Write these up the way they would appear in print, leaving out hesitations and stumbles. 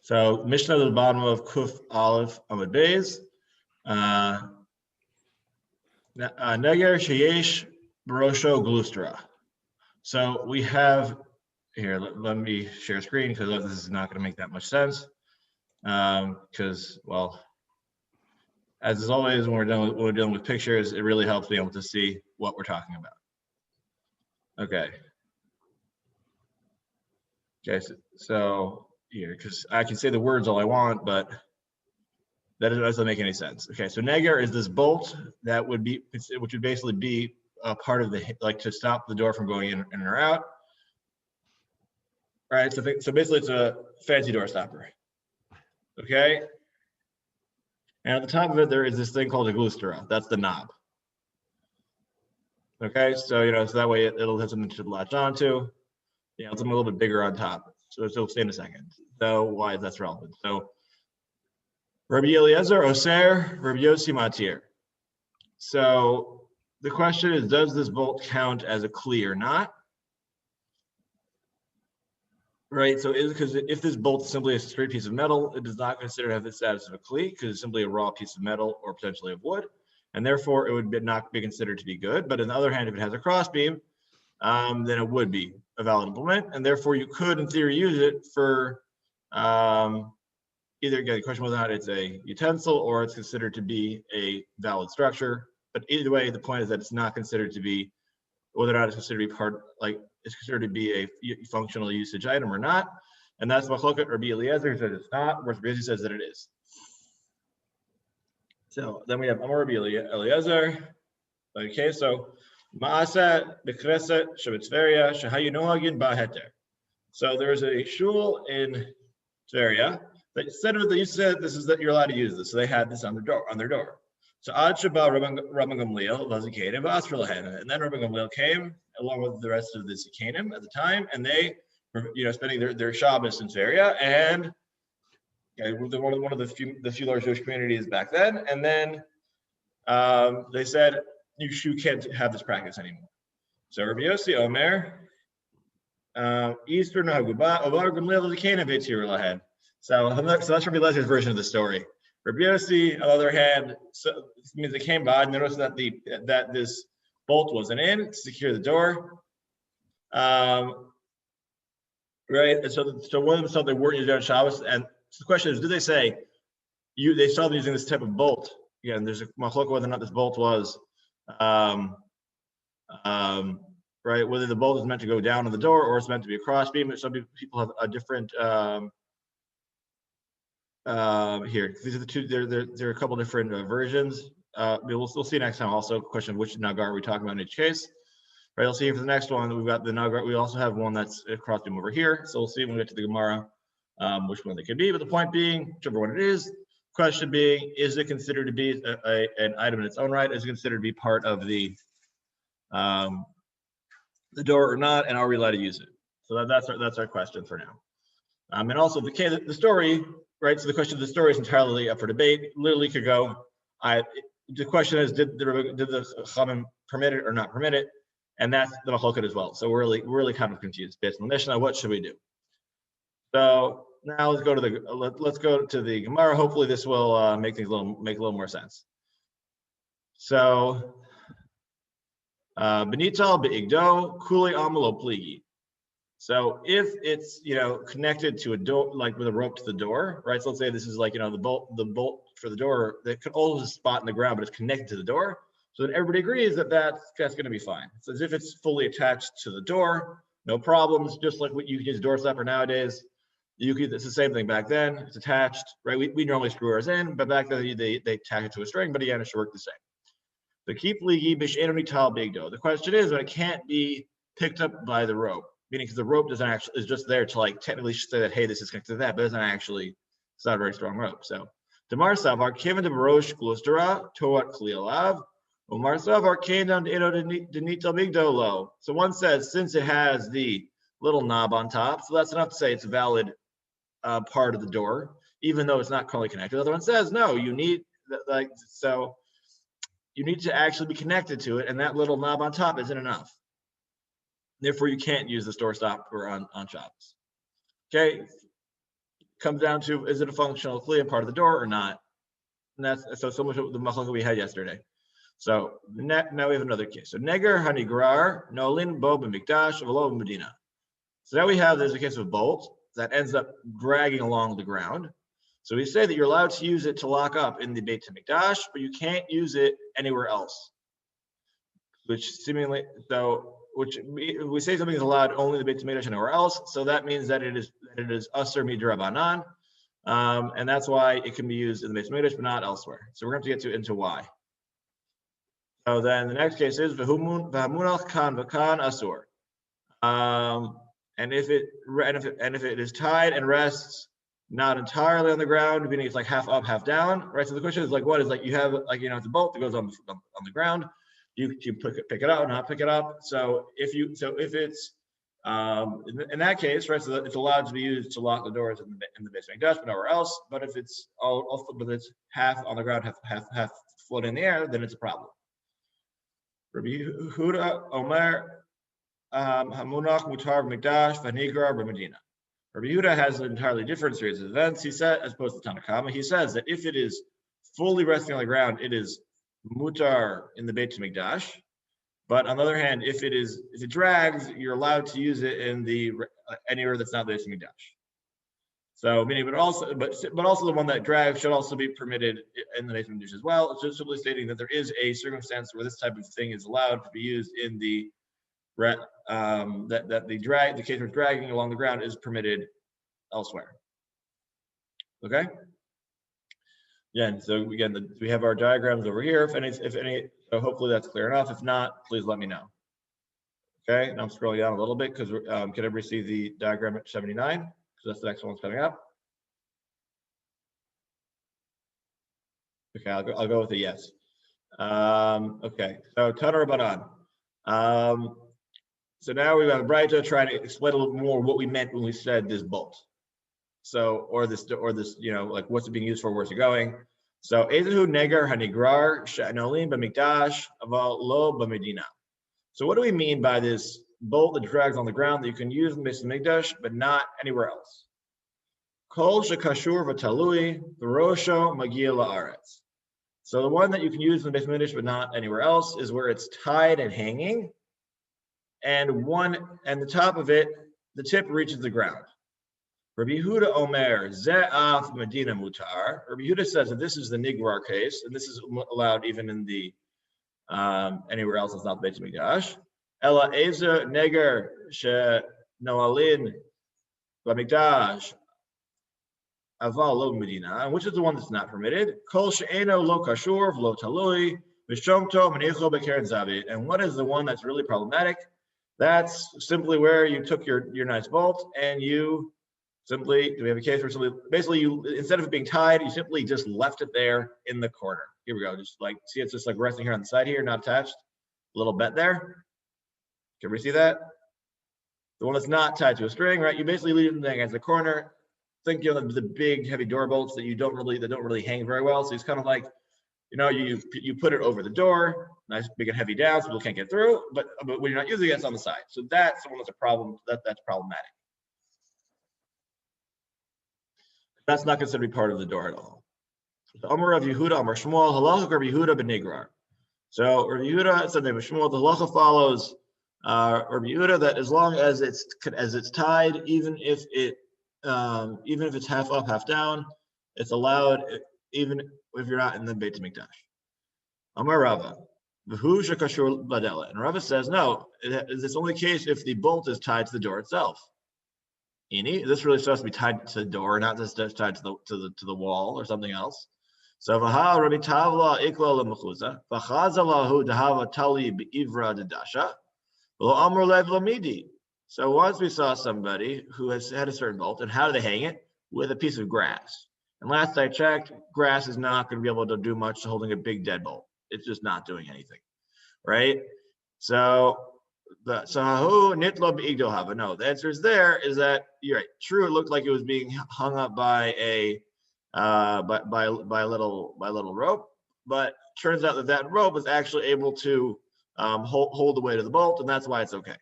So Mishnah at the bottom of Kuf Aleph Amud Beis. Neger Sheyesh Barosho Glustra. So we have here. Let me share screen because this is not going to make that much sense. Because well, as always, when we're dealing with pictures, it really helps being able to see what we're talking about. Okay. Okay. So here, because I can say the words all I want, but that doesn't make any sense. Okay. So Neger is this bolt that would be, which would basically be a part of the, like to stop the door from going in or out. Right. So basically it's a fancy door stopper. Okay. And at the top of it, there is this thing called a glustra. That's the knob. Okay, so so that way it'll have something to latch onto. It's a little bit bigger on top. So it'll stay in a second. So why is that relevant? So Rabbi Eliezer Oser, Rabbi Yossi Matir. So the question is, does this bolt count as a kli or not? Right. So because if this bolt is simply a straight piece of metal, it does not consider to have the status of a kli because it's simply a raw piece of metal or potentially of wood. And therefore, it would not be considered to be good. But on the other hand, if it has a crossbeam, then it would be a valid implement. And therefore, you could, in theory, use it for either, again, the question whether or not it's a utensil or it's considered to be a valid structure. But either way, the point is that it's not considered to be, whether or not it's considered to be part, like it's considered to be a functional usage item or not. And that's Machloket Rabbi Eliezer, who says it's not, whereas Rabbi says that it is. So then we have Amar Rabbi Eliezer. Okay, so Ma'aseh B'Knesset Shebetzveria Shehayu Nohagin Ba'Heter. So there's a shul in Tveria that said that you said this is that you're allowed to use this. So they had this on their door. So Ad Sheba Rabban Gamliel Vazikanim V'Asfer Lahem, and then Rabban Gamliel came along with the rest of the Zikanim at the time, and they were spending their Shabbos in Tveria, and one of the few large Jewish communities back then, and then they said you can't have this practice anymore. So Rabbi Yossi Omer, Eastern Haguba, Ovar Gamliel Zikanim V'Tzir Lahem. So that's Rabbi Eliezer version of the story. Rabbi Yossi, on the other hand, so this means they came by and noticed that that this bolt wasn't in to secure the door. Right, and so one of them said they weren't using on Shabbos, and so the question is, did they say they saw them using this type of bolt? Again, there's a machlok whether or not this bolt was right, whether the bolt is meant to go down on the door or it's meant to be a crossbeam. Some people have a different here. These are the two. There are a couple different versions. We'll see next time. Also, question of which nagar are we talking about in each case. Right, I'll see you for the next one. We've got the nagar. We also have one that's a crossbeam over here. So we'll see when we get to the Gemara which one they could be. But the point being, whichever one it is, question being, is it considered to be an item in its own right? Is it considered to be part of the door or not? And are we allowed to use it? So that's our question for now. And also the story, right? So the question of the story is entirely up for debate. Literally could go. The question is, did the Chaim permit it or not permit it? And that's the Machloket as well. So we're really kind of confused based on the Mishnah. What should we do? So now let's go to the Gemara. Hopefully this will make things make a little more sense. So Benital beigdo kuli amalo pligi. So if it's connected to a door, like with a rope to the door, right? So let's say this is like the bolt for the door that could hold a spot in the ground, but it's connected to the door. So then everybody agrees that that's going to be fine. So as if it's fully attached to the door, no problems. Just like what you can use door stopper nowadays. It's the same thing back then. It's attached, right? We normally screw ours in, but back then they attach it to a string. But again, it should work the same. The keep ligi b'she'enoni tal bigdo. The question is when it can't be picked up by the rope, meaning because the rope is just there to like technically say that hey, this is connected to that, but it's not a very strong rope. So Damar Savar Kevin de Barosh Glustera Toat Klialav. Umar Savar came down to Denita Bigdo low. So one says since it has the little knob on top, so that's enough to say it's a valid part of the door, even though it's not currently connected. The other one says no, you need you need to actually be connected to it, and that little knob on top isn't enough. Therefore, you can't use the door stopper on Shabbos. Okay, comes down to, is it a functional kli and part of the door or not? And that's so much of the machlokes we had yesterday. So now we have another case. So neger hanigrar nolin bo b'mikdash v'lo b'medina. So now we have, there's a case of a bolt that ends up dragging along the ground. So we say that you're allowed to use it to lock up in the Beit HaMikdash, but you can't use it anywhere else. Which seemingly, which we say something is allowed only in the Beit HaMikdash and nowhere else. So that means that it is asur midrabanan, and that's why it can be used in the Beit HaMikdash but not elsewhere. So we're going to have to get into why. So then the next case is v'hamunach kan v'kan asur. And if it is tied and rests not entirely on the ground, meaning it's like half up, half down, right? So the question is like, what is like you have like it's a bolt that goes on the ground. You pick it up, not pick it up. So if it's in that case, right? So it's allowed to be used to lock the doors in the Beit HaMikdash, but nowhere else. But if it's but it's half on the ground, half floating in the air, then it's a problem. Rabbi Yehuda Omer. Hamunach mutar b'mikdash v'nigar b'medina. Rabbi Yehuda has an entirely different series of events. He said, as opposed to Tanakama, he says that if it is fully resting on the ground, it is mutar in the Beit HaMikdash. But on the other hand, if it drags, you're allowed to use it in the anywhere that's not the Beit HaMikdash. So meaning, but also the one that drags should also be permitted in the Beit HaMikdash as well. It's just simply stating that there is a circumstance where this type of thing is allowed to be used in the that the case of dragging along the ground is permitted elsewhere. Okay. Yeah. So again, we have our diagrams over here. If any, so hopefully that's clear enough. If not, please let me know. Okay. Now I'm scrolling down a little bit because can everybody see the diagram at 79? Because that's the next one that's coming up. Okay, I'll go with a yes. Okay. So Tanar Banan. So now we've got Breita trying to explain a little more what we meant when we said this bolt. So, or this, like what's it being used for, where's it going? So, Ezehu neger hanigrar she'anolim b'mikdash aval lo b'medina. So what do we mean by this bolt that drags on the ground that you can use in the Beit HaMikdash, but not anywhere else? Kol shekashur v'talui v'rosho magia la'aretz. So the one that you can use in the Beit HaMikdash, but not anywhere else, is where it's tied and hanging. And the top of it, the tip reaches the ground. Rabbi Yehuda Omer ze'af medina mutar. Rabbi Yehuda says that this is the nigrar case, and this is allowed even in the anywhere else that's not the Beit HaMikdash. Ela eza neger she noalin b'mikdash aval lo medina, and which is the one that's not permitted? Kol she'eno lo kashur v'lo talui v'shomto manicho b'keren zavit. And what is the one that's really problematic? That's simply where you took your nice bolt and you simply, do we have a case where basically you, instead of it being tied, you simply just left it there in the corner. Here we go. Just like, see, it's just like resting here on the side here, not attached. A little bet there. Can we see that? The one that's not tied to a string, right? You basically leave it against the corner. Think the big heavy door bolts that don't really hang very well. So it's kind of like, you put it over the door, nice big and heavy down so people can't get through, but when you're not using it, it's on the side. So that's the one that's a problem, that's problematic. That's not considered to be part of the door at all. So Amar Rav Yehuda, Amar Shmuel, halacha Rav Yehuda b'nigrar. So Rav Yehuda said that Shmuel, the halacha follows Rav Yehuda that as long as it's tied, even if it's half up, half down, it's allowed, even if you're not in the Beit HaMikdash. Amar Rava, v'hu shekashur badela. And Rava says, no, it's only case if the bolt is tied to the door itself. This really supposed to be tied to the door, not just tied to the wall or something else. So v'ha Rabbi Tavla ikla lemechuza v'chazalahu dehava tali beivra dedasha v'lo amr lev lamidi. So once we saw somebody who has had a certain bolt, and how do they hang it? With a piece of grass. And last I checked, grass is not going to be able to do much to holding a big deadbolt. It's just not doing anything, right? So the answer is there is that you're right. True, it looked like it was being hung up by a little rope, but turns out that rope is actually able to hold the weight of the bolt, and that's why it's okay.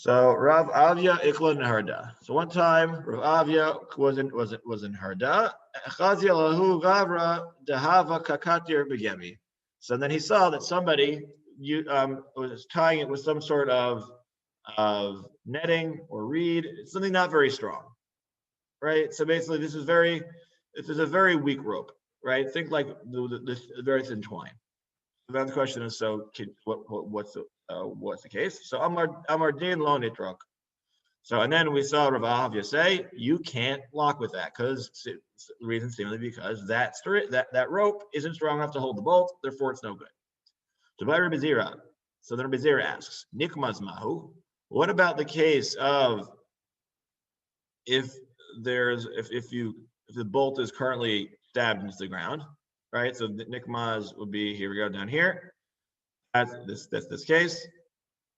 So Rav Avia Ikla Harda. So one time Rav Avia was in Harda. Chazia lahu gavra dehava kakatir begemi. So then he saw that somebody was tying it with some sort of netting or reed, something not very strong, right? So basically, this is a very weak rope, right? Think like the very thin twine. Then the question is, so what's the case? So Amar din lo nitrok. So and then we saw Rav Avia say you can't lock with that because the reason seemingly because that rope isn't strong enough to hold the bolt, therefore it's no good. So by Rabbi Zira, so then Rabbi Zira asks, Nikmaz mahu. What about the case of if the bolt is currently stabbed into the ground, right? So the nikmaz would be here we go down here. That's this case,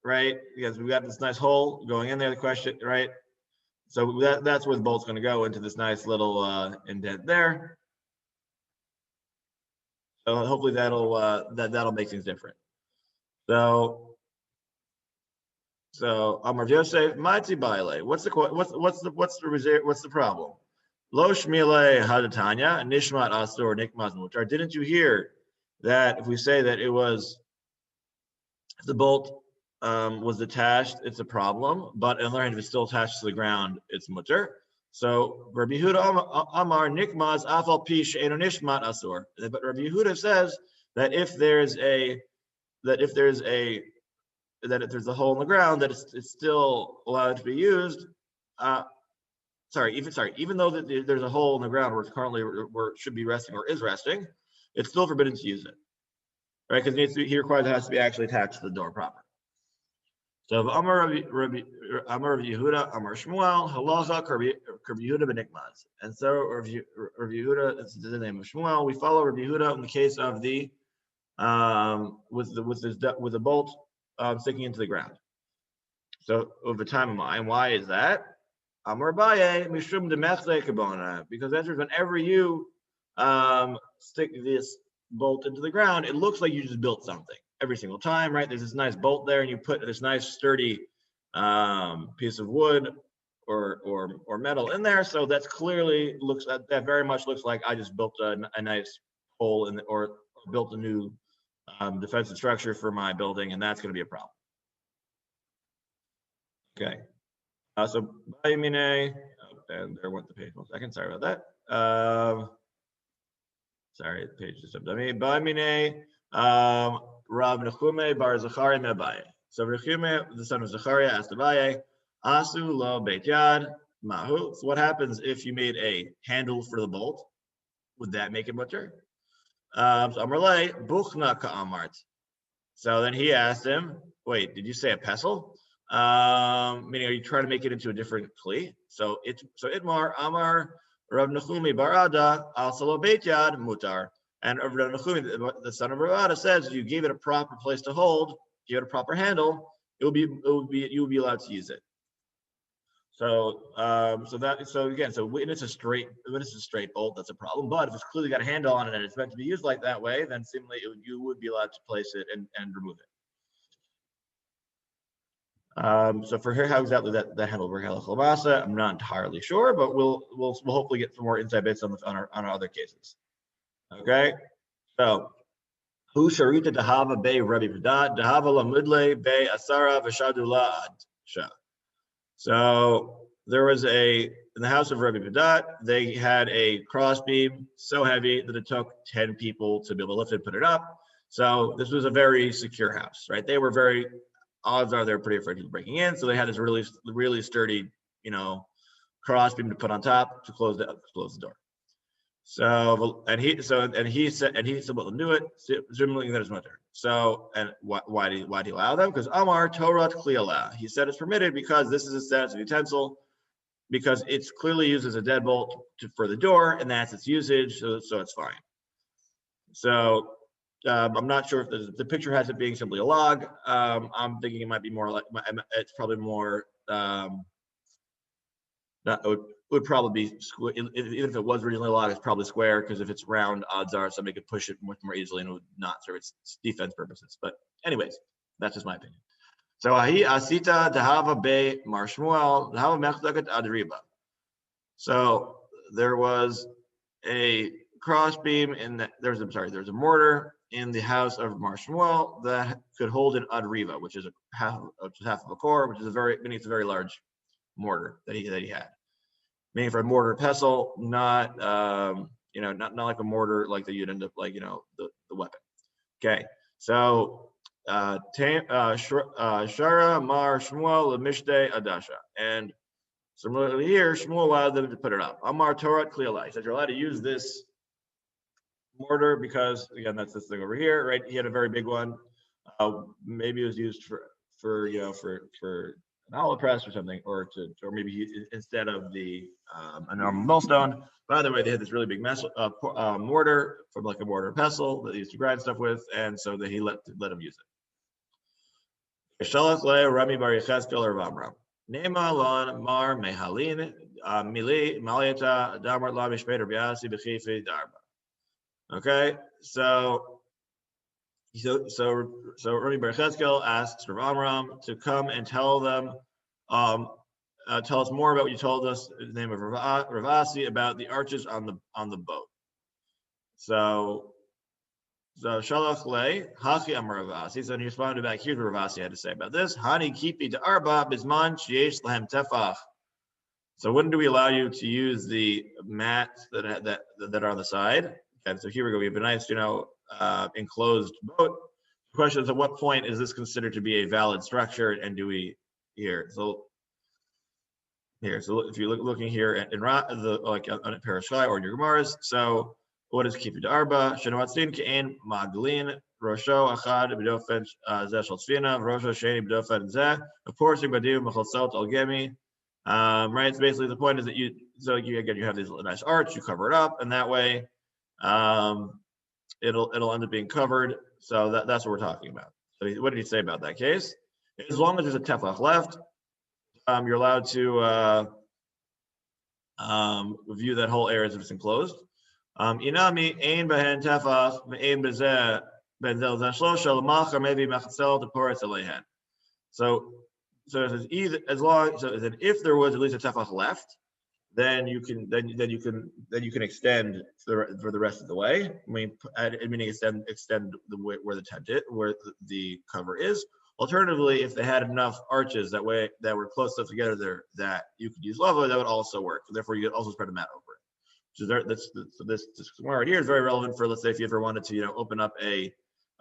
right? Because we got this nice hole going in there. The question, right? So that's where the bolt's going to go into this nice little indent there. So hopefully that'll make things different. So Amar Yosef, Mati Baile. What's the problem? Lo Shmile Hadatanya, Nishmat Asur, Nikmaz Mutar. Didn't you hear that if we say that it was the bolt was attached, it's a problem, but on the other hand, if it's still attached to the ground, it's mutter. So Rabbi Yehuda Amar Nikmaz Afal Pish Eno Nishmat Asur. But Rabbi Yehuda says that if there's a hole in the ground, that it's still allowed to be used. Even though that there's a hole in the ground where it's currently where it should be resting or is resting, it's still forbidden to use it, right? Because he requires it has to be actually attached to the door proper. So Amar Rabbi Yehuda, Amar Shmuel, Halacha Rabbi Yehuda benikmaz. And so Rabbi Yehuda, this is the name of Shmuel. We follow Rabbi Yehuda in the case of the with the bolt sticking into the ground. So over time of mine, why is that? Amar Baye mishum demechze kabona, because that's whenever you stick this bolt into the ground, it looks like you just built something every single time, right? There's this nice bolt there, and you put this nice sturdy piece of wood or metal in there, so that's clearly that very much looks like I just built a nice hole or built a new defensive structure for my building, and that's going to be a problem. Okay. So Baimine, and there went the page 1 second. Sorry about that. Sorry, the page just jumped on me. Baimine, Rav Nechume bar Zachariah me'Abaye. So Nechume, the son of Zachariah, asked Abaye, Asu lo Beit Yad mahu. So what happens if you made a handle for the bolt? Would that make it mutter? So Amrlei buchna ka'amart. So then he asked him, wait, did you say a pestle? Meaning, are you trying to make it into a different kli? So Itmar Amar Rav Nechumi Barada al Salo Beit Yad Mutar, and Rav Nechumi, the son of Barada, says if you gave it a proper place to hold, give it a proper handle, you would be allowed to use it. So when it's a straight bolt, that's a problem. But if it's clearly got a handle on it and it's meant to be used like that way, then seemingly you would be allowed to place it and remove it. So for here, how exactly that handle works, I'm not entirely sure, but we'll hopefully get some more insight based on our other cases. Okay, so who sharita dahava bay Rabbi Padat dahava lamudle bay asara v'shadula adsha. So there was in the house of Rabbi Padat, they had a crossbeam so heavy that it took 10 people to be able to lift it and put it up. So this was a very secure house, right? Odds are they're pretty afraid of breaking in, so they had this really sturdy, crossbeam to put on top to close the door. So he said, well, they'll do it, presumably that is mutter. So and why do you allow them? Because Amar Torah Kliala. He said it's permitted because this is a status of utensil, because it's clearly used as a deadbolt for the door, and that's its usage, so it's fine. So I'm not sure if the picture has it being simply a log. I'm thinking it might be more like it's probably more. It would probably be even if it was originally a log, it's probably square, because if it's round, odds are somebody could push it much more easily and it would not serve its defense purposes. But anyways, that's just my opinion. So ahi asita dahava be Mar Shmuel dahava mechzakat adriba. So there was a crossbeam in the, there's a mortar in the house of Mar Shmuel that could hold an adriva, which is half of a core, which is meaning it's a very large mortar that he had. Meaning for a mortar pestle, not not like a mortar like that you'd end up like the weapon. Okay, so Shara Mar Shmuel Mishte Adasha, and similarly here, Shmuel allowed them to put it up. Amar Torah Klialai, he said you're allowed to use this mortar because again that's this thing over here, right? He had a very big one. Maybe it was used for an olive press or something, or maybe instead of the a normal millstone. By the way, they had this really big mortar from like a mortar pestle that they used to grind stuff with, and so that he let him use it. Shalach le Rami bar Yechezkel or Vamram. Nema lon mar mehalin mili maliata damar la mishpeit Biasi b'chifi darba. Okay, so Rami bar Yechezkel asks Rav Amram to come and tell them, tell us more about what you told us in the name of Ravasi about the arches on the boat. So Shalach le Hachi Amar Ravasi. So he responded back. Here's what Ravasi had to say about this. Hani kipi de arba bisman sheyesh lahem tefach. So when do we allow you to use the mats that are on the side? Okay, so here we go. We have a nice, enclosed boat. The question is, at what point is this considered to be a valid structure, and do we here? So if you're looking here in like on Parashai or in your Gemaras, so what is kipi d'arba? Shenoatzin ke'en maglin rosho achad b'dofen zeh shel tzvina rosho sheni b'dofen zeh aporsing b'diu mechalsot al gemi. Right. So basically, the point is that you have this nice arch, you cover it up, and that way, it'll end up being covered. So that's what we're talking about. So what did he say about that case? As long as there's a tefach left, you're allowed to view that whole area as if it's enclosed. Inami ein behen tefach ein bezeh benzel zashlosha l'machar maybe machzel to poretz alehen. So it says either then if there was at least a tefach left, then you can extend for the rest of the way. Meaning extend where the tent is, where the cover is. Alternatively, if they had enough arches that were close enough together there that you could use lava, that would also work. Therefore, you could also spread a mat over it. This right here is very relevant for, let's say, if you ever wanted to open up a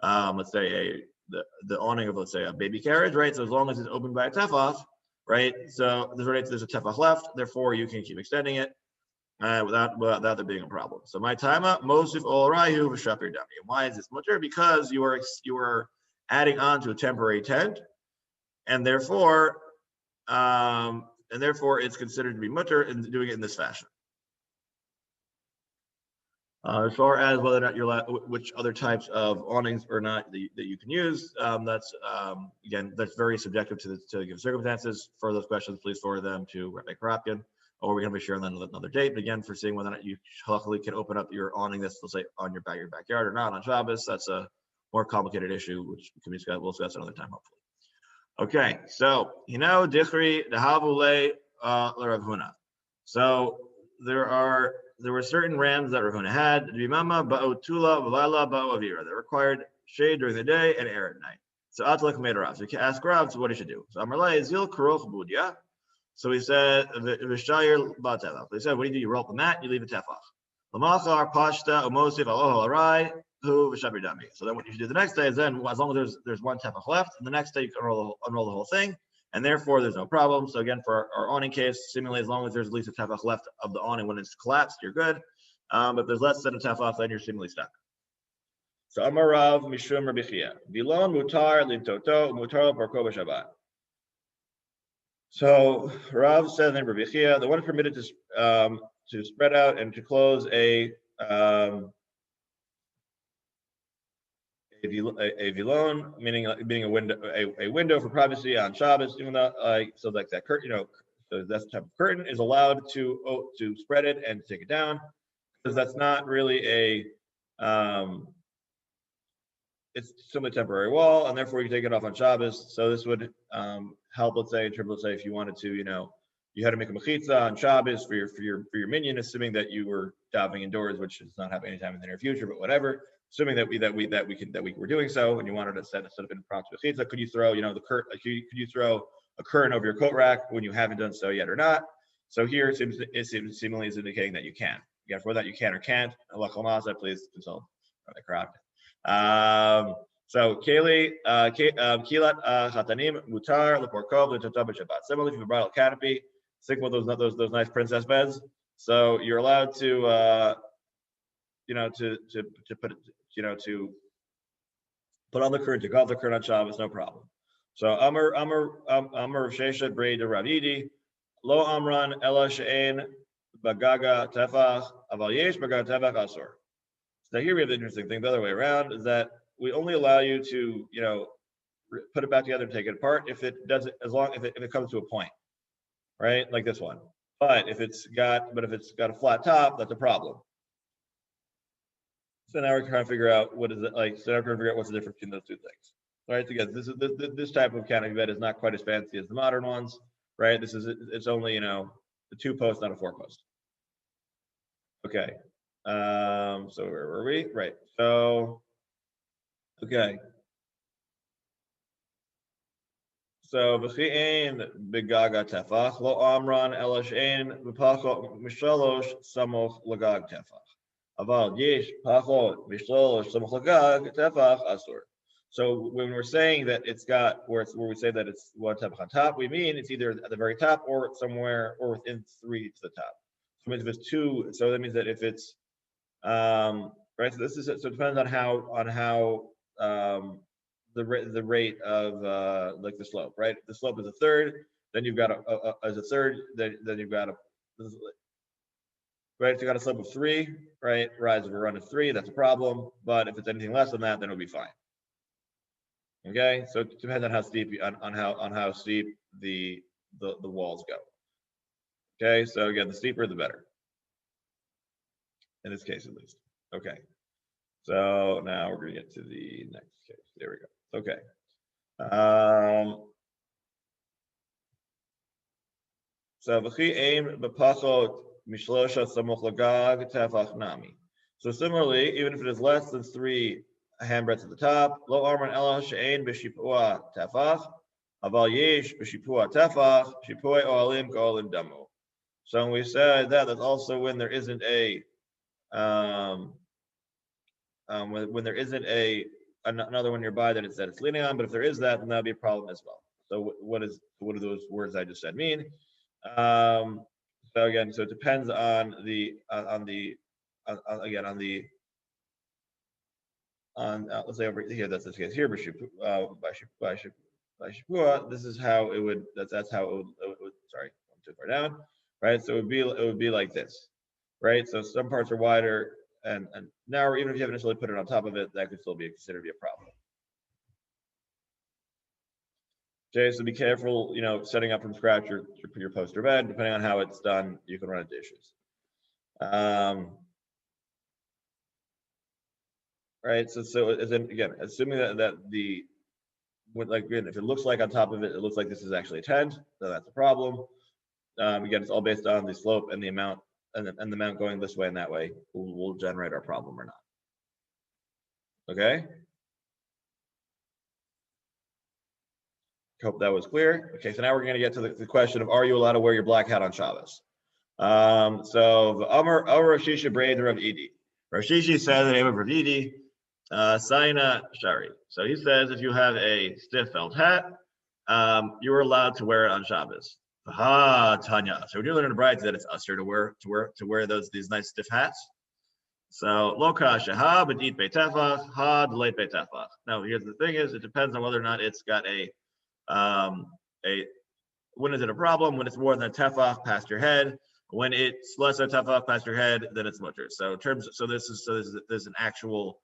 let's say the awning of, let's say, a baby carriage, right? So as long as it's opened by a tefach, right? So there's a tefach left, therefore you can keep extending it without there being a problem. So my taima mosif ol rayu v'shapir dami. Why is this mutter? Because you are adding on to a temporary tent, and therefore it's considered to be mutter in doing it in this fashion. As far as whether or not you're allowed, which other types of awnings or not that you can use, that's very subjective to the given circumstances. For those questions, please forward them to Rabbi Karapkin, or we're going to be sharing that another date. But again, for seeing whether or not you hopefully can open up your awning that's, let's say, on your backyard or not on Shabbos, that's a more complicated issue, which can be discussed. We'll discuss another time, hopefully. Okay, so dichri dehavule l'Rav Huna. So there were certain rams that Rav Huna had. Bimama ba'otula v'lala ba'avira. That required shade during the day and air at night. So Atlak made Rav. So you can ask Rav, so what he should do. So Amarlei zil karoch budya. So he said v'shayir ba'tefach. So he said, what do? You roll up the mat, you leave a tefach. L'machar pashta umosif aloho arai hu v'shabir dami. So then what you should do the next day is then, as long as there's one tefach left, and the next day you can unroll the whole thing. And therefore, there's no problem. So again, for our awning case, seemingly as long as there's at least a tefach left of the awning when it's collapsed, you're good. But if there's less than a tefach, then you're seemingly stuck. So Amar Rav Mishum Rabbi Chia. Vilon mutar lintoto mutar barko b'Shabbat. So Rav said in Rabbi Chia, the one is permitted to spread out and to close a vilon, meaning a window for privacy on Shabbos, even though so like that curtain, so that type of curtain is allowed to spread it and take it down, because that's not really it's simply a temporary wall, and therefore you take it off on Shabbos. So this would help, let's say, in terms of, let's say, if you wanted to, you had to make a mechitza on Shabbos for your minyan, assuming that you were davening indoors, which is not happening anytime in the near future, but whatever. Assuming that we were doing so, and you wanted to set up an impromptu mechitza, could you throw, the curtain? Could you throw a curtain over your coat rack when you haven't done so yet or not? So here it seems seemingly is indicating that you can. Again, for that you can or can't. Allah Khalmasa, please consult the crowd. So Kilat Chatanim Mutar Leporkov L'Totab Shabbat. Similarly, if you have a bridal canopy, stick with those nice princess beds. So you're allowed to to put on the curtain, take off the curtain on Shabbos, no problem. So Amar Sheshet Brei de Ravidi Lo Amran Ela She'en Bagaga Tefach Aval Yesh Bagaga Tefach Asur. Now here we have the interesting thing the other way around, is that we only allow you to, put it back together and take it apart if it doesn't, if it comes to a point, right? Like this one. But if it's got a flat top, that's a problem. So now we're trying to figure out what is it like. So now we're trying to figure out what's the difference between those two things. All right, again, this type of canopy bed is not quite as fancy as the modern ones, right? It's only the 2-post, not a 4-post. Okay. So where were we? Right. So, okay. So v'chi'ein begaga tefach lo amran ela she'ein v'pachot mishalosh samoch lagag tefach. Aval yesh pachot mishalosh samoch lagag tefach asur. So when we're saying that it's got where we say that it's 1 tefach on top, we mean it's either at the very top or somewhere or within 3 to the top. So if it's 2, so that means that if it's right. So it depends on how the rate of like the slope, right? If the slope is a third, then you've got as a third, then you've got right. If you got a slope of 3, right? Rise of a run of 3, that's a problem. But if it's anything less than that, then it'll be fine. Okay, so it depends on how steep on how steep the walls go. Okay, so again, the steeper the better. In this case, at least. Okay. So now we're going to get to the next case. There we go. Okay. So v'chi aim b'pachot mishlosha samoch lagag tefach nami. So similarly, even if it is less than 3 handbreadths at the top, lo arman ela she'ein b'shipua tefach, aval yesh b'shipua tefach, shipui oalim k'olim damu. So when we said that, that's also when there isn't a when there isn't another one nearby that it's leaning on, but if there is that, then that'll be a problem as well. So what do those words I just said mean? So again, so it depends on let's say over here, that's this case here, by Shipua, this is how it would. That's how it would. Sorry, I'm too far down. Right, so it would be like this, right? So some parts are wider and narrower. Even if you haven't initially put it on top of it, that could still be considered to be a problem. Okay, so be careful, setting up from scratch your poster bed. Depending on how it's done, you can run into issues. Right, so again, assuming that if it looks like on top of it, it looks like this is actually a tent, so that's a problem. Again, it's all based on the slope and the amount, and the amount going this way and that way will generate our problem or not. Okay. Hope that was clear. Okay, so now we're going to get to the question of, are you allowed to wear your black hat on Shabbos? So the Amar Rashisha Braid Rav Idi. Rashishi says the name of Rav Idi, Saina Shari. So he says if you have a stiff felt hat, you are allowed to wear it on Shabbos. Tanya. So we're doing in the BAYT that it's usher to wear these nice stiff hats. So loka shahab and eat beitefach, had late beitefach. Now here's the thing: is it depends on whether or not it's got when is it a problem? When it's more than a tefach past your head. When it's less than a tefach past your head, then it's mutter. So there's an actual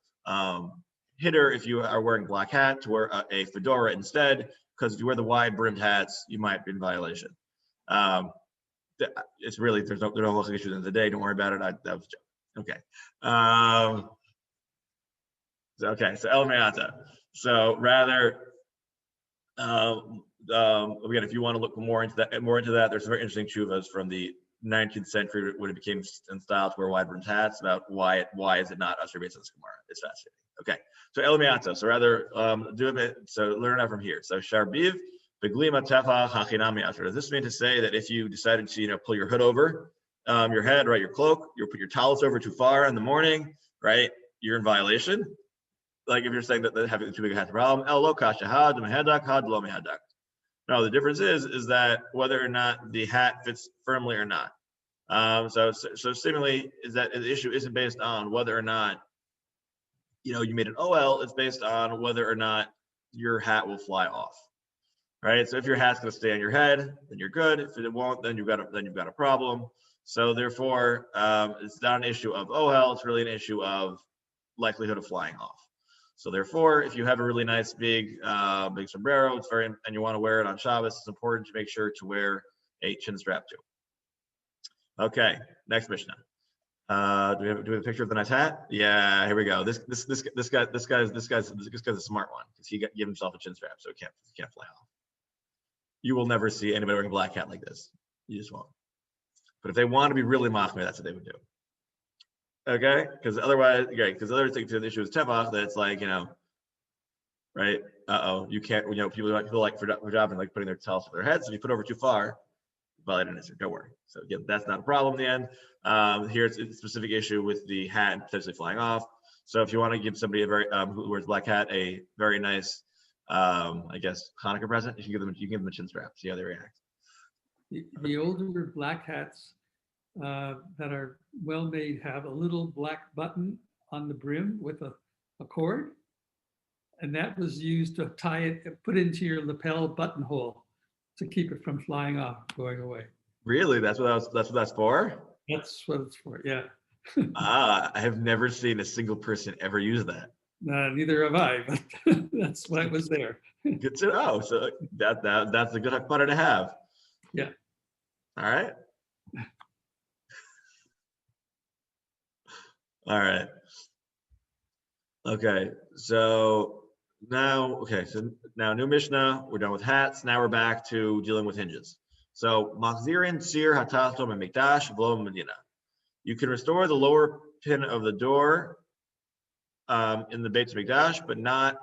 hitter if you are wearing black hat to wear a fedora instead, because if you wear the wide brimmed hats, you might be in violation. It's really there's no halachic issue in the day. Don't worry about it. That was a joke. Okay. Okay, so El Me'ata. So rather, again, if you want to look more into that, there's some very interesting chuvas from the 19th century when it became in style to wear wide brimmed hats about why is it not usher based on this Gemara. It's fascinating. Okay, so El Me'ata. So rather, do a bit. So learn out from here. So Sharbiv beglima tefa hachinami asher. Does this mean to say that if you decided to pull your hood over your head, right, your cloak, you put your towels over too far in the morning, right, you're in violation? Like if you're saying that having too big a hat problem, el lo kasha had mehadak had lo mehadak. No, the difference is that whether or not the hat fits firmly or not. So seemingly is that the issue isn't based on whether or not you made an OL. It's based on whether or not your hat will fly off. Right. So if your hat's going to stay on your head, then you're good. If it won't, then you've got a problem. So therefore, it's not an issue of OL. It's really an issue of likelihood of flying off. So therefore, if you have a really nice big sombrero, and you want to wear it on Shabbos, it's important to make sure to wear a chin strap too. Okay, next Mishnah. Do we have a picture of the nice hat? Yeah, here we go. This guy's a smart one because he gave himself a chin strap, so it can't fly off. You will never see anybody wearing a black hat like this. You just won't. But if they want to be really machmir, that's what they would do. Okay, because otherwise, because the other thing to the issue is tevach, that it's like right? You can't. People like for job and like putting their towels to their heads. So if you put over too far, violate an issue. Don't worry. So again, that's not a problem in the end. Here it's a specific issue with the hat potentially flying off. So if you want to give somebody who wears a black hat a very nice, I guess Hanukkah present, you can give them a chin strap. See how they react. The older black hats that are well made have a little black button on the brim with a cord, and that was used to tie it, put into your lapel buttonhole to keep it from flying off, going away. Really? That's what that's for? That's what it's for. Yeah. I have never seen a single person ever use that. Neither have I, but that's why it was there. Good to know. So that's a good hakmara to have. Yeah. All right. All right. Okay. So now new Mishnah. We're done with hats. Now we're back to dealing with hinges. So machzirin sir hatachtom and mikdash v'lo medina. You can restore the lower pin of the door in the Beit Mikdash, but not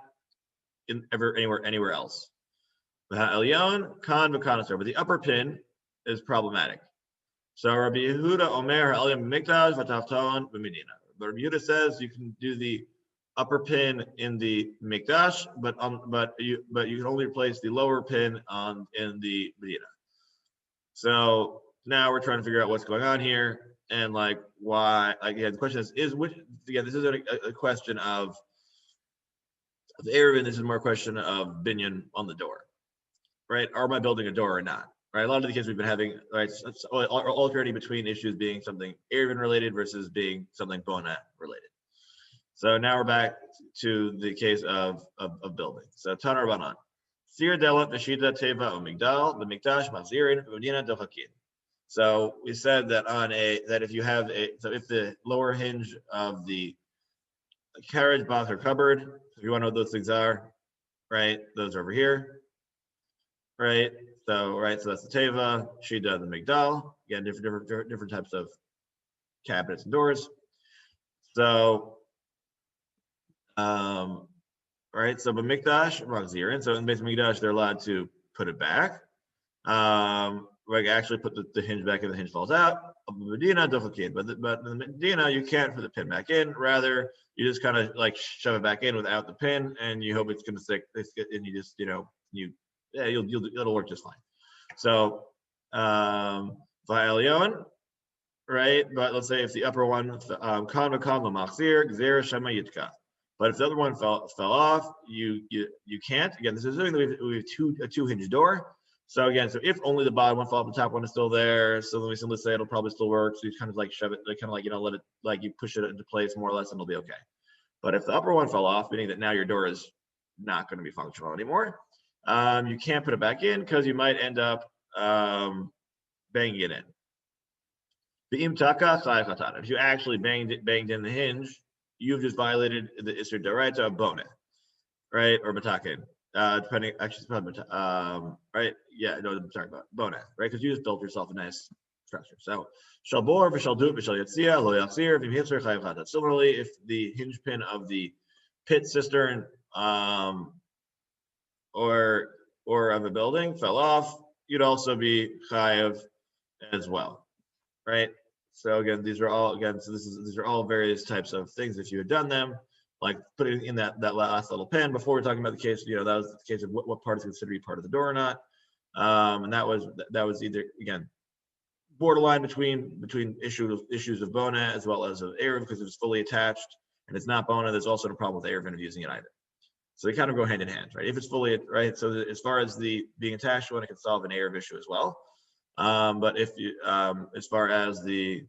anywhere else. Elyon kan v'kanasor, but the upper pin is problematic. So Rabbi Yehuda Omer Elyon Mikdash v'tachton v'medina. But Rabbi Yehuda says you can do the upper pin in the Mikdash, but you can only replace the lower pin in the Medina. So now we're trying to figure out what's going on here and like why. Again, the question is which? Again, this is a question of the Eruvin. This is more a question of binyan on the door, right? Am I building a door or not? Right. A lot of the cases we've been having, right, alternating between issues being something Eruvin related versus being something Bona related. So now we're back to the case of building. So Tanar Banan. Sir Delat Vashida Teva Omigdal, the Mikdash Mazirin, Medina Dohakin. So we said that if the lower hinge of the carriage, box, or cupboard, if you want to know what those things are, right? Those are over here. Right. So that's the Teva, Shida, the Migdal. Again, different types of cabinets and doors. So right. So B'mikdash, Magzirin. So in Beit Mikdash, they're allowed to put it back. Like actually put the hinge back and the hinge falls out. Medina, but in the Medina, you can't put the pin back in. Rather, you just kind of like shove it back in without the pin, and you hope it's going to stick. And you just it'll work just fine. So Va'elyon, right? But let's say if the upper one kan machzir gzera shema yitka. But if the other one fell off, you can't. Again, this is assuming that we have a two hinge door. So again, if only the bottom one fell off, the top one is still there. So then we simply say it'll probably still work. So you kind of like shove it, like kind of like let it, like you push it into place more or less, and it'll be okay. But if the upper one fell off, meaning that now your door is not going to be functional anymore, you can't put it back in because you might end up banging it in. If you actually banged in the hinge, you've just violated the Isser D'Oraita of Bona, right? Or Batakin. Depending, actually, it's probably, right? Yeah, no, I'm sorry about Bona, right? Because you just built yourself a nice structure. So, Shalbor, Vishaldu, Vishal Yatzia, Lo Yatzir, Vimhitzer, Chayiv Chatat. Similarly, if the hinge pin of the pit cistern or of a building fell off, you'd also be Chayiv as well, right? So again, these are all these are all various types of things. If you had done them, like putting in that last little pin before we're talking about the case, that was the case of what part is considered to be part of the door or not, and that was either again borderline between issues of Bona as well as of Eruv because it was fully attached and it's not Bona. There's also no problem with Eruvin of using it either. So they kind of go hand in hand, right? If it's fully right, so as far as the being attached one, it can solve an Eruv issue as well. But if you, as far as the,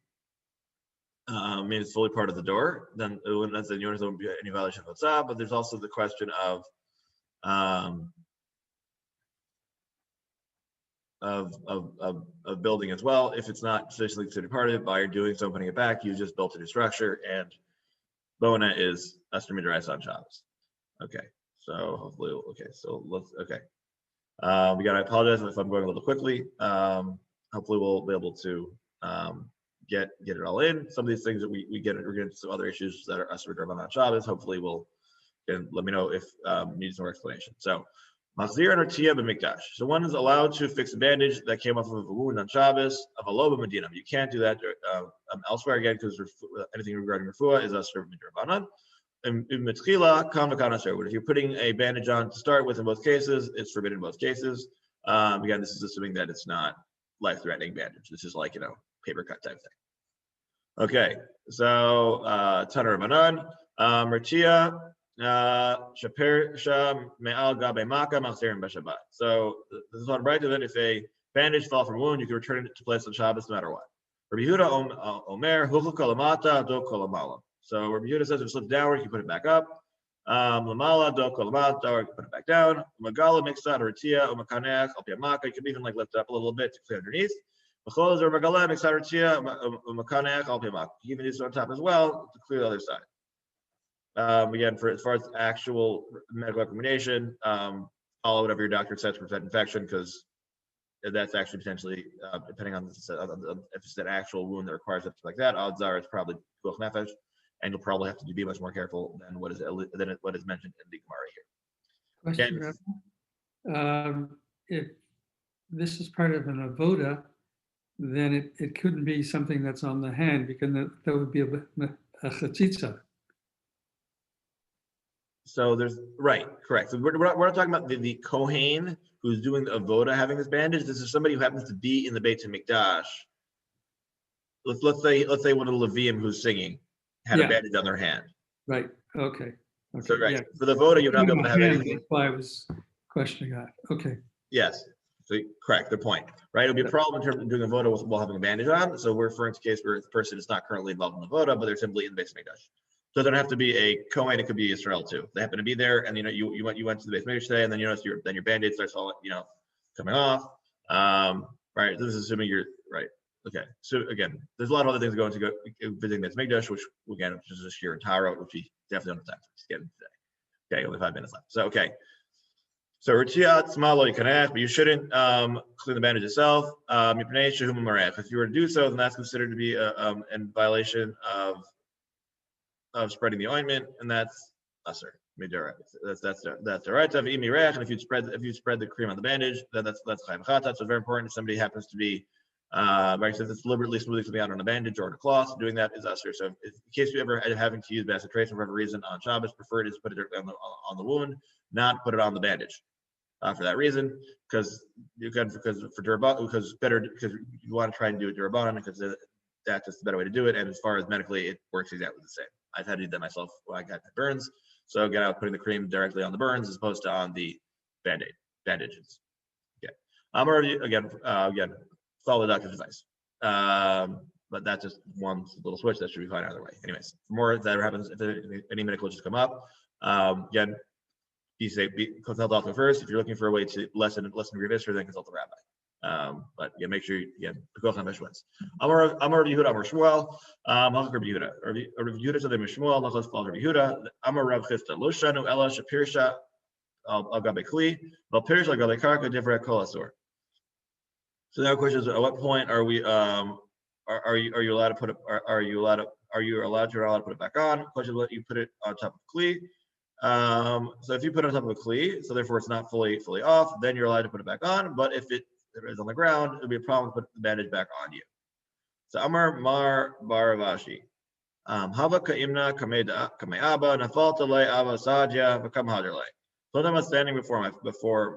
it's fully part of the door, then it wouldn't, then you wouldn't be any violation of Hotzah. But there's also the question of building as well. If it's not sufficiently considered part of it, by doing so, putting it back, you just built a new structure, and Bona is Esther Midrash on Shabbos. Okay, so hopefully, we gotta apologize if I'm going a little quickly. Hopefully we'll be able to get it all in. Some of these things that we're getting into some other issues that are Esther Midrash on Shabbos. Hopefully and let me know if needs more explanation. So Machzir and Artia b'Mikdash. So one is allowed to fix a bandage that came off of a wound on Shabbos of a loba medina. You can't do that elsewhere again because anything regarding refuah is Esther Midrash. But if you're putting a bandage on to start with in both cases, it's forbidden in both cases. Again, this is assuming that it's not life-threatening bandage. This is like, paper cut type thing. Okay, so Tanar Banan, Mertia, Shapersha, Me'al Gabe Maka, Machzirim B'Shabbat. So this is on right that if a bandage fell from a wound, you can return it to place on Shabbos no matter what. Rabbi Yehuda Omer, Huchel Kolamata, Do Kolamala. So Rabbi Yehuda says if it slips downward, you can put it back up. Lamala, Do Kolamata, or you can put it back down. Magala, Mixat, Ratia, Umakanech, Alpiamaka. You can even lift it up a little bit to clear underneath. Machol or Magala, Mixat, Ratia, Umakanech, Alpiamaka. You can even use it on top as well to clear the other side. Again, as far as actual medical recommendation, follow whatever your doctor says to prevent infection, because that's actually potentially, depending on if it's an actual wound that requires something like that, odds are it's probably Pikuach Nefesh, and you'll probably have to be much more careful than what is mentioned in the Gemara here. Question, Rabbi. If this is part of an avoda, then it couldn't be something that's on the hand because that would be a chatzitza. So there's correct. So we're not talking about the Kohen who's doing the avoda having this bandage. This is somebody who happens to be in the Beit Mikdash. Let's say one of the Leviim who's singing had a bandage on their hand. Right. Okay. So yeah. For the avoda, you're not able to have anything. That's why I was questioning that. Okay. Yes. So correct. Good point. Right. It'll be a problem in terms of doing a avoda while having a bandage on. So we're referring to a case where the person is not currently involved in the avoda, but they're simply in the Beit Mikdash. So they don't have to be a Kohen, it could be Israel too. They happen to be there, and you went to the Beit Midrash today, and then you notice your bandage starts all coming off. Right. This is assuming you're right. Okay. So again, there's a lot of other things going to go visiting Beit Midrash, which again is a sheer entire, which we definitely don't have time to get into today. Okay, only 5 minutes left. So okay. So Richiat Smalo you can ask, but you shouldn't clean the bandage itself. If you were to do so, then that's considered to be in violation of spreading the ointment, and that's usher. That's the right of imirech. And if you spread the cream on the bandage, then that's chaim chatat. So very important. If somebody happens to be since it's deliberately smoothing something out on a bandage or on a cloth, doing that is usher. So in case you ever having to use bacitration for whatever reason on Shabbos, preferred is to put it on the wound, not put it on the bandage. For that reason, because you want to try and do it durabanan, because that's just the better way to do it. And as far as medically, it works exactly the same. I've had to do that myself when I got my burns. So again, I was putting the cream directly on the burns as opposed to on the bandages. Okay. I'm already again follow the doctor's advice. But that's just one little switch that should be fine either way. Anyways, for more if that ever happens, if any medical issues come up, again, be safe. Consult the doctor first. If you're looking for a way to lessen grievous, then consult the rabbi. But yeah, make sure Pikuach Nefesh wins. Amar Rabbi Yehuda, Amar Shmuel, Halach Rabbi Yehuda. Rabbi Yehuda said, Shmuel, Lachos Paul Rabbi Yehuda, Amar Rav Chisda, Lo Shanu Ela Shapirsha Al Gabe Kli, Val Pirsha Al Gabe Karka Divra Kol Asur. So now the question is, at what point are we are you allowed to put it? Are you allowed to put it back on? The question is, let you put it on top of Kli. So if you put it on top of a Kli, so therefore it's not fully off, then you're allowed to put it back on. But if it is on the ground, it'll be a problem to put the bandage back on you. So Amar Mar Baravashi. Hava Kaimna Kameaba Nafalta Le Ava Sadya Vakam Hadrale. So I was standing before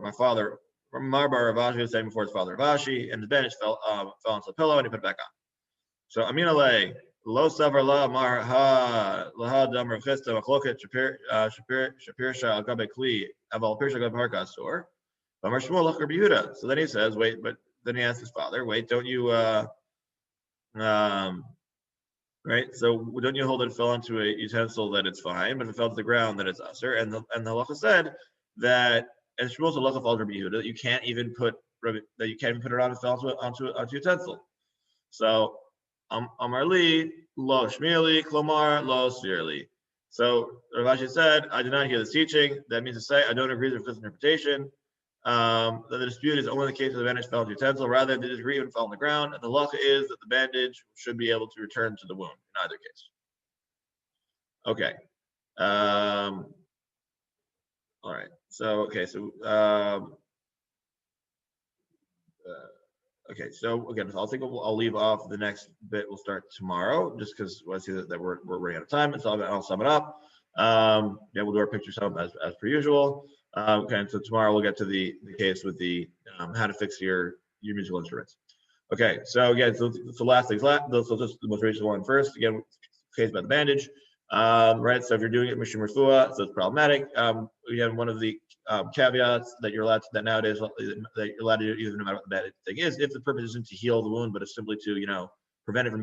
my father. Mar Baravashi was standing before his father Ravashi, and the bandage fell onto the pillow, and he put it back on. So Amina Le Lo Savar La Mar Ha Laha Dam Rav Chisda Machloket Shapir Shah Gabe Kli Aval Pirsha Gabe Harkasor. Amar Shmuel Lach Rabbi Yehuda. So then he says, wait, but then he asks his father, wait, don't you right? So don't you hold it fell onto a utensil that it's fine, but if it fell to the ground that it's usher? And the halacha said that, and Shmuel's halacha followed Rabbi Yehuda, that you can't even put it on if it fell onto utensil. So Amar Li lo shmirli klomar lo svirli. So Rav Ashi said, I did not hear this teaching. That means to say I don't agree with this interpretation. That the dispute is only in the case of the bandage fell to utensil, rather than the disagree when it fell on the ground. And the halacha is that the bandage should be able to return to the wound in either case. Okay. All right. So okay. So okay. So again, I'll leave off the next bit. We'll start tomorrow, just because I see that we're running out of time. And so I'll sum it up. Yeah, we'll do our picture sum as per usual. Okay, so tomorrow we'll get to the case with the how to fix your musical instruments. Okay, so again, so last things last. So just the most recent one first. Again, case about the bandage. Right. So if you're doing it mishum refuah, so it's problematic. Again, one of the caveats that you're allowed to that nowadays that you're allowed to do, even no matter what the bad thing is, if the purpose isn't to heal the wound, but it's simply to prevent it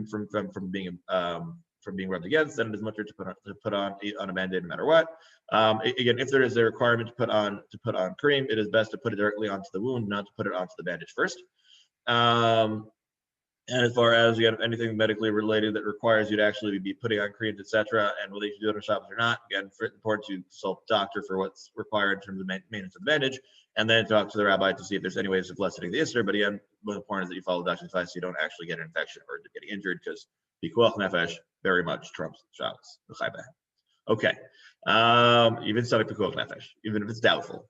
from being rubbed against, then it is much better to put on a band-aid no matter what. Again, if there is a requirement to put on cream, it is best to put it directly onto the wound, not to put it onto the bandage first. And as far as anything medically related that requires you to actually be putting on creams, etc., and whether you should do it on Shabbos or not, again, it's important to consult the doctor for what's required in terms of maintenance of the bandage, and then talk to the rabbi to see if there's any ways of lessening the issur. But again, most important is that you follow the doctor's advice so you don't actually get an infection or get injured, because pikuach nefesh very much trumps Shabbos. Okay, even stomach pikuach nefesh, even if it's doubtful.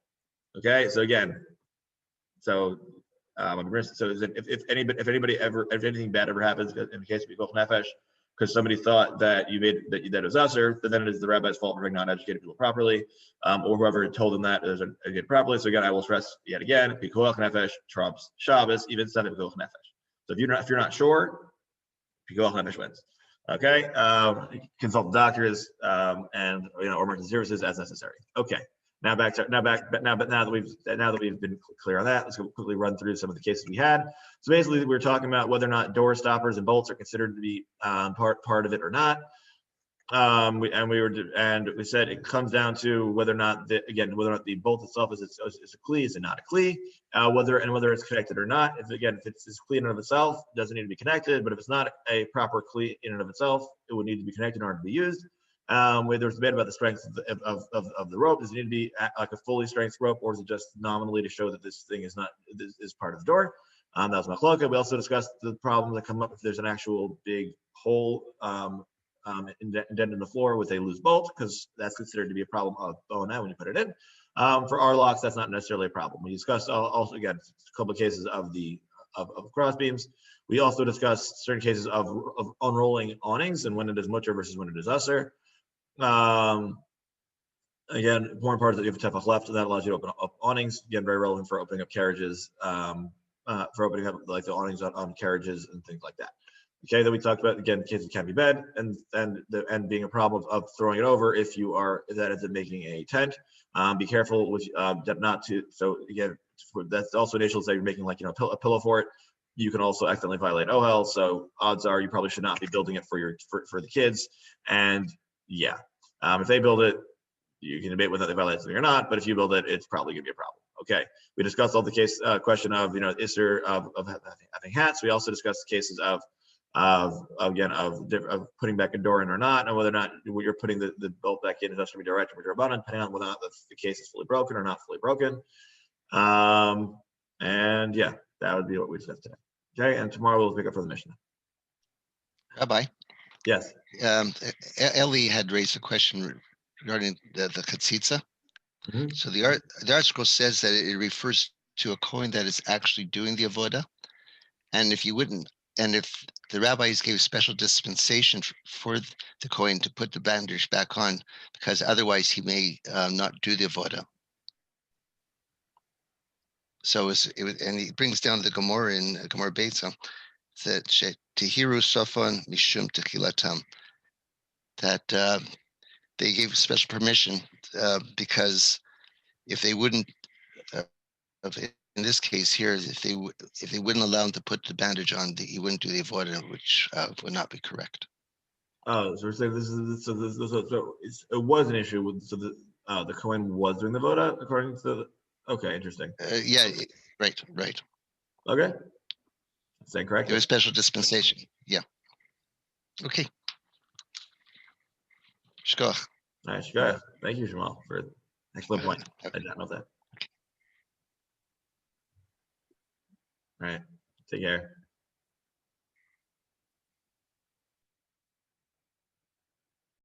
Okay, so again, so if anything bad ever happens in the case of pikuach nefesh, because somebody thought that that was usher, then it is the rabbi's fault for not educating people properly, or whoever told them that is educated properly. So again, I will stress yet again, pikuach nefesh trumps Shabbos, even stomach pikuach nefesh. So if you're not sure, pikuach nefesh wins. Okay, consult doctors or emergency services as necessary. Okay. Now that we've been clear on that, let's quickly run through some of the cases we had. So basically, we were talking about whether or not door stoppers and bolts are considered to be part of it or not. We said it comes down to whether or not the bolt itself is a kli, is it not a kli, whether it's connected or not. If it's kli in and of itself, it doesn't need to be connected. But if it's not a proper kli in and of itself, it would need to be connected in order to be used. Where there's debate about the strength of the rope. Does it need to be like a fully strength rope, or is it just nominally to show that this thing is part of the door? That was machloka. We also discussed the problems that come up if there's an actual big hole indent in the floor with a loose bolt, because that's considered to be a problem of O&M when you put it in. For our locks, that's not necessarily a problem. We discussed also again a couple of cases of cross beams. We also discussed certain cases of unrolling awnings and when it is mutter versus when it is usher. Again, important part is that you have a tefach left, and that allows you to open up awnings. Again, very relevant for opening up carriages, for opening up like the awnings on carriages and things like that. Okay, then we talked about again cases it can be bed and being a problem of throwing it over if that ends up making a tent. Be careful with not to. So again, that's also an issue. Say you're making a pillow for it. You can also accidentally violate OHEL. So odds are you probably should not be building it for the kids. And yeah, if they build it, you can debate whether they violate something or not. But if you build it, it's probably going to be a problem. Okay, we discussed all the case question of Isser of having hats. We also discussed the cases of putting back a door in or not, and whether or not you're putting the bolt back in is going to be direct or rabbanan, depending on whether or not the case is fully broken or not fully broken. And yeah, that would be what we discussed today. Okay, and tomorrow we'll pick up for the Mishnah. Rabbi, Yes. Eli had raised a question regarding the chatzitza. Mhm. So the article says that it refers to a coin that is actually doing the avoda, and if the rabbis gave special dispensation for the coin to put the bandage back on, because otherwise he may not do the avoda. So and he brings down the Gemara in Gemara BAYT, so that Tehiru Sofon Mishum Techilatam, that they gave special permission because if they wouldn't, in this case here, if they wouldn't allow him to put the bandage on, he wouldn't do the avodah, which would not be correct. Oh, so we're saying it was an issue with the Kohen was doing the voda according to okay, interesting. Yeah, right. Okay, saying correct. It was special dispensation. Yeah. Okay. Shkoch. Nice, guys. Thank you, Jamal, for excellent point. Okay. I did not know that. All right, take care.